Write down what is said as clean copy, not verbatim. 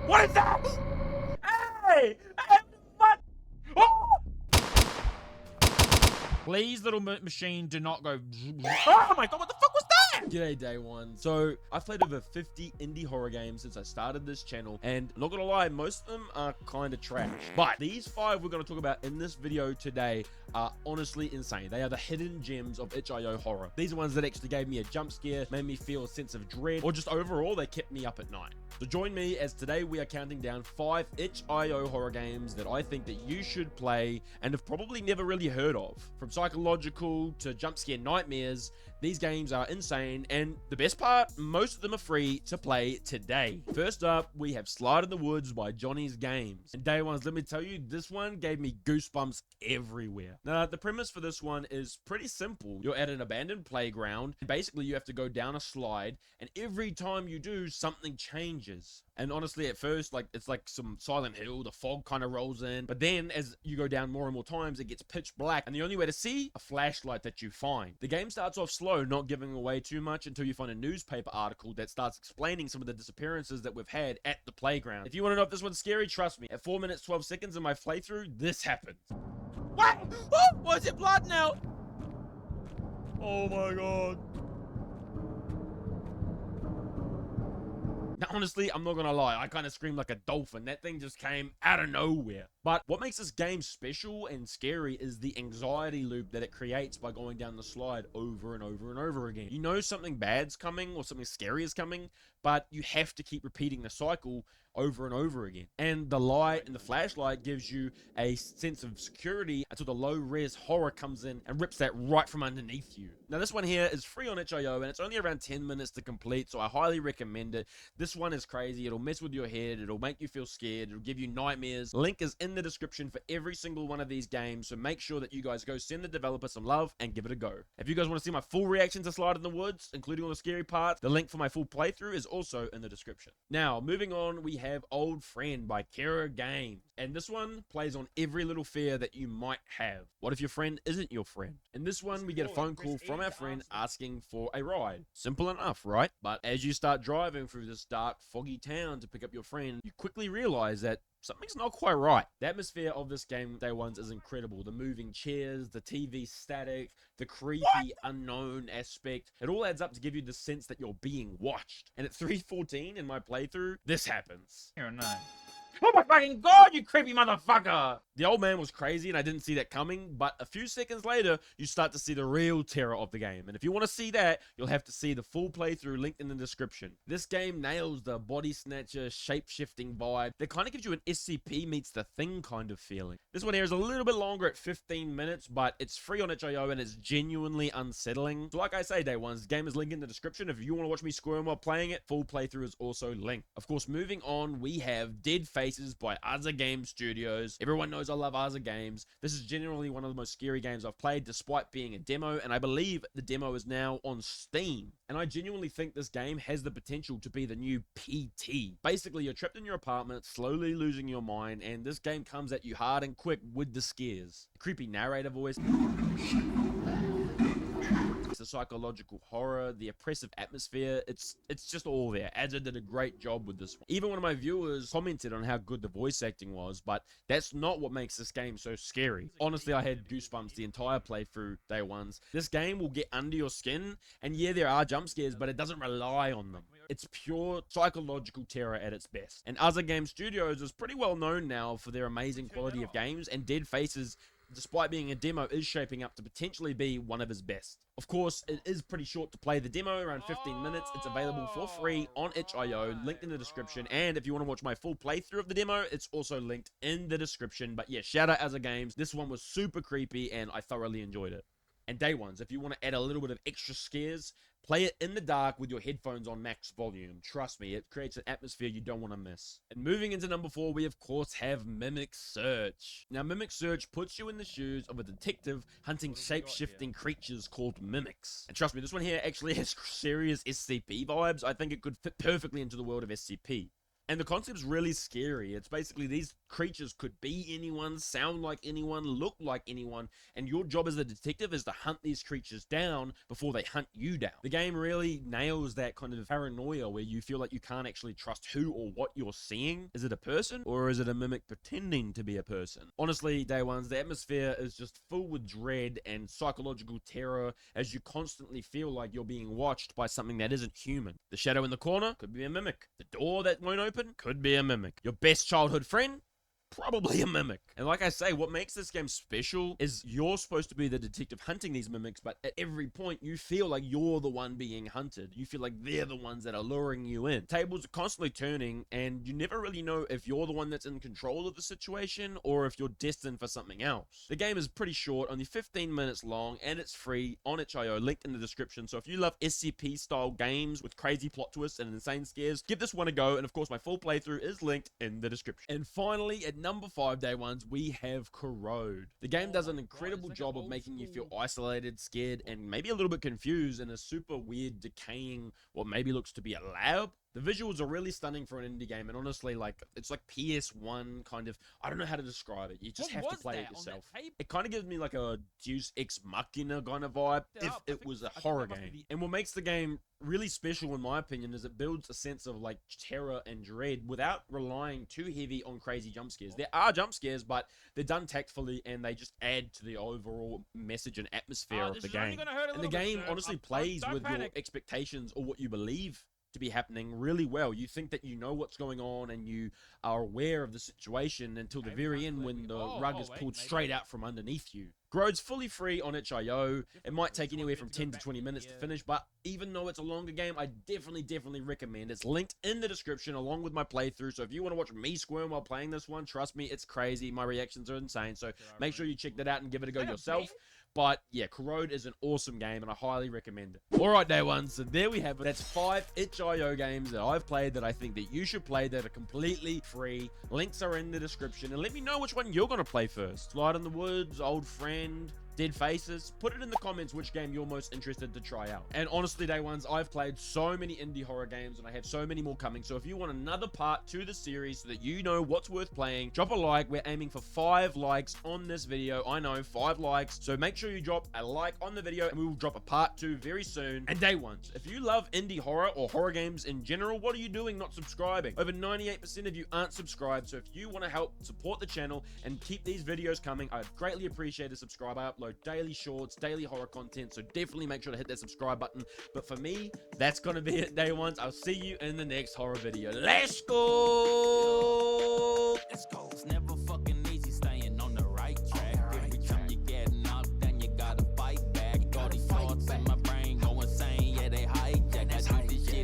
What is that? Hey! Hey, what? Oh! Please, little machine, do not go. Oh my god, what the fuck was that? G'day, Day One. So, I've played over 50 indie horror games since I started this channel, and not gonna lie, most of them are kind of trash. But these 5 we're gonna talk about in this video today are honestly insane. They are the hidden gems of itch.io horror. These are ones that actually gave me a jump scare, made me feel a sense of dread, or just overall, they kept me up at night. So join me as today we are counting down 5 itch.io horror games that I think that you should play and have probably never really heard of. From psychological to jump scare nightmares, these games are insane, and the best part, most of them are free to play today. First up, we have Slide in the Woods by Jonnys Games. And Day Ones, let me tell you, this one gave me goosebumps everywhere. Now, the premise for this one is pretty simple. You're at an abandoned playground, and basically you have to go down a slide, and every time you do, something changes. And honestly, at first, it's like some Silent Hill, the fog kind of rolls in. But then, as you go down more and more times, it gets pitch black. And the only way to see, a flashlight that you find. The game starts off slow, not giving away too much until you find a newspaper article that starts explaining some of the disappearances that we've had at the playground. If you want to know if this one's scary, trust me. At 4 minutes, 12 seconds in my playthrough, this happened. What? Oh, why is it blood now? Oh my god. Now, honestly, I'm not gonna lie, I kind of screamed like a dolphin. That thing just came out of nowhere. But what makes this game special and scary is the anxiety loop that it creates by going down the slide over and over and over again. You know something bad's coming or something scary is coming, but you have to keep repeating the cycle over and over again. And the light and the flashlight gives you a sense of security until the low-res horror comes in and rips that right from underneath you. Now, this one here is free on itch.io, and it's only around 10 minutes to complete, so I highly recommend it. This one is crazy. It'll mess with your head. It'll make you feel scared. It'll give you nightmares. Link is in the description for every single one of these games, so make sure that you guys go send the developer some love and give it a go. If you guys want to see my full reaction to Slide in the Woods, including all the scary parts, the link for my full playthrough is also in the description. Now, moving on, we have Old Friend by KeeraGames. And this one plays on every little fear that you might have. What if your friend isn't your friend? In this one, we get a phone call from our friend asking for a ride. Simple enough, right? But as you start driving through this dark, foggy town to pick up your friend, you quickly realize that something's not quite right. The atmosphere of this game, Day Ones, is incredible. The moving chairs, the TV static, the creepy, unknown aspect. It all adds up to give you the sense that you're being watched. And at 3:14 in my playthrough, this happens. You're not. Oh my fucking god, you creepy motherfucker! The old man was crazy and I didn't see that coming, but a few seconds later, you start to see the real terror of the game. And if you want to see that, you'll have to see the full playthrough linked in the description. This game nails the body snatcher, shape-shifting vibe that kind of gives you an SCP meets The Thing kind of feeling. This one here is a little bit longer at 15 minutes, but it's free on itch.io and it's genuinely unsettling. So like I say, Day Ones, the game is linked in the description. If you want to watch me squirm while playing it, full playthrough is also linked. Of course, moving on, we have Dead Faces by AzaGameStudios. Everyone knows I love AzaGames. This is generally one of the most scary games I've played, despite being a demo, and I believe the demo is now on Steam. And I genuinely think this game has the potential to be the new PT. Basically, you're trapped in your apartment, slowly losing your mind, and this game comes at you hard and quick with the scares. The creepy narrator voice, the psychological horror, the oppressive atmosphere, it's just all there. Aza did a great job with this one. Even one of my viewers commented on how good the voice acting was, but that's not what makes this game so scary. Honestly, I had goosebumps the entire playthrough, Day Ones. This game will get under your skin, and yeah, there are jump scares, but it doesn't rely on them. It's pure psychological terror at its best. And AzaGameStudios is pretty well known now for their amazing quality of games, and Dead Faces, despite being a demo, is shaping up to potentially be one of his best. Of course, it is pretty short to play the demo, around 15 minutes. It's available for free on itch.io, linked in the description. And if you want to watch my full playthrough of the demo, it's also linked in the description. But yeah, shout out AzaGames. This one was super creepy and I thoroughly enjoyed it. And Day Ones, if you want to add a little bit of extra scares, play it in the dark with your headphones on max volume. Trust me, it creates an atmosphere you don't want to miss. And moving into number 4, we of course have Mimic Search. Now, Mimic Search puts you in the shoes of a detective hunting shape-shifting creatures called mimics. And trust me, this one here actually has serious SCP vibes. I think it could fit perfectly into the world of SCP. And the concept's really scary. It's basically these creatures could be anyone, sound like anyone, look like anyone, and your job as a detective is to hunt these creatures down before they hunt you down. The game really nails that kind of paranoia where you feel like you can't actually trust who or what you're seeing. Is it a person or is it a mimic pretending to be a person? Honestly, day ones, the atmosphere is just full with dread and psychological terror as you constantly feel like you're being watched by something that isn't human. The shadow in the corner could be a mimic. The door that won't open could be a mimic. Your best childhood friend? Probably a mimic. And like I say, what makes this game special is you're supposed to be the detective hunting these mimics, but at every point you feel like you're the one being hunted. You feel like they're the ones that are luring you in. Tables are constantly turning, and you never really know if you're the one that's in control of the situation or if you're destined for something else. The game is pretty short, only 15 minutes long, and it's free on itch.io, linked in the description. So if you love SCP style games with crazy plot twists and insane scares, give this one a go. And of course, my full playthrough is linked in the description. And finally, at number 5, day ones, we have Corrode. The game does an incredible job of making you feel isolated, scared, and maybe a little bit confused in a super weird, decaying, what maybe looks to be a lab. The visuals are really stunning for an indie game, and honestly, like, it's like PS1 kind of, I don't know how to describe it. You just have to play it yourself. It kind of gives me like a Deus Ex Machina kind of vibe if it was a horror game. And what makes the game really special, in my opinion, is it builds a sense of like terror and dread without relying too heavy on crazy jump scares. There are jump scares, but they're done tactfully, and they just add to the overall message and atmosphere of the game. And the game honestly plays with your expectations or what you believe to be happening really well. You think that you know what's going on and you are aware of the situation until the very end when the rug is pulled straight out from underneath you. Corode's fully free on itch.io. It might take anywhere from 10 to 20 minutes to finish, but even though it's a longer game, I definitely recommend. It's linked in the description along with my playthrough, so if you want to watch me squirm while playing this one, trust me, it's crazy. My reactions are insane, so make sure you check that out and give it a go yourself. But yeah, Corrode is an awesome game and I highly recommend it. Alright, day ones, so there we have it. That's 5 itch.io games that I've played that I think that you should play that are completely free. Links are in the description, and let me know which one you're going to play first. Slide in the Woods, Old Friend, Dead Faces. Put it in the comments which game you're most interested to try out. And honestly, day ones, I've played so many indie horror games and I have so many more coming. So if you want another part to the series so that you know what's worth playing, drop a like. We're aiming for 5 likes on this video. I know, 5 likes. So make sure you drop a like on the video and we will drop a part 2 very soon. And day ones, if you love indie horror or horror games in general, what are you doing not subscribing? Over 98% of you aren't subscribed. So if you want to help support the channel and keep these videos coming, I'd greatly appreciate a subscribe. I upload daily shorts, daily horror content, so definitely make sure to hit that subscribe button. But for me, that's gonna be it, day ones. I'll see you in the next horror video. Let's go! Let's go. Never